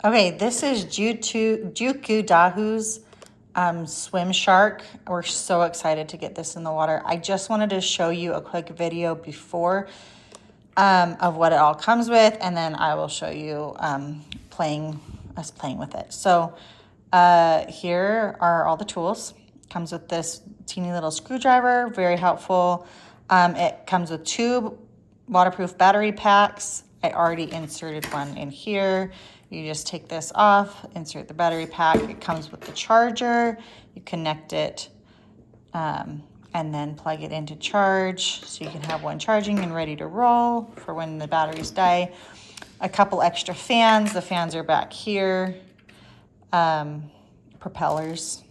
Okay, this is JUKUDAHU's swim shark. We're so excited to get this in the water. I just wanted to show you a quick video before of what it all comes with, and then I will show you playing with it. So here are all the tools. Comes with this teeny little screwdriver, very helpful. It comes with 2 waterproof battery packs. I already inserted one in here. You just take this off, insert the battery pack. It comes with the charger. You connect it and then plug it into charge so you can have one charging and ready to roll for when the batteries die. A couple extra fans. The fans are back here. Propellers.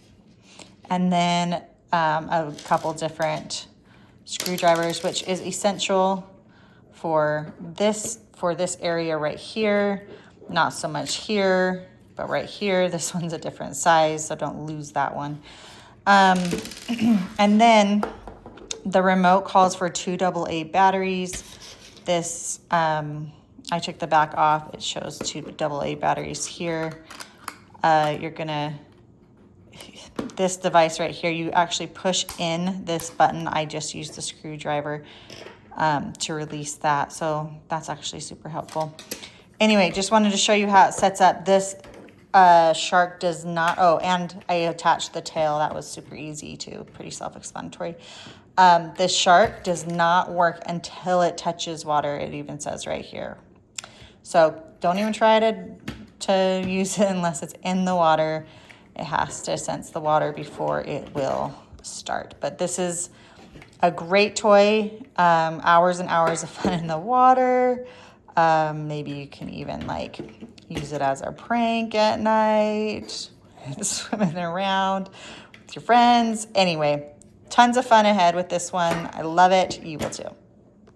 And then a couple different screwdrivers, which is essential for this area right here. Not so much here, but right here. This one's a different size, so don't lose that one. And then the remote calls for 2 AA batteries. This, I took the back off. It shows 2 AA batteries here. This device right here, you actually push in this button. I just used the screwdriver to release that. So that's actually super helpful. Anyway, just wanted to show you how it sets up. This shark does not, oh, and I attached the tail. That was super easy too, pretty self-explanatory. This shark does not work until it touches water. It even says right here. So don't even try to use it unless it's in the water. It has to sense the water before it will start. But this is a great toy. Hours and hours of fun in the water. Maybe you can even like use it as a prank at night, swimming around with your friends. Anyway, tons of fun ahead with this one. I love it. You will too.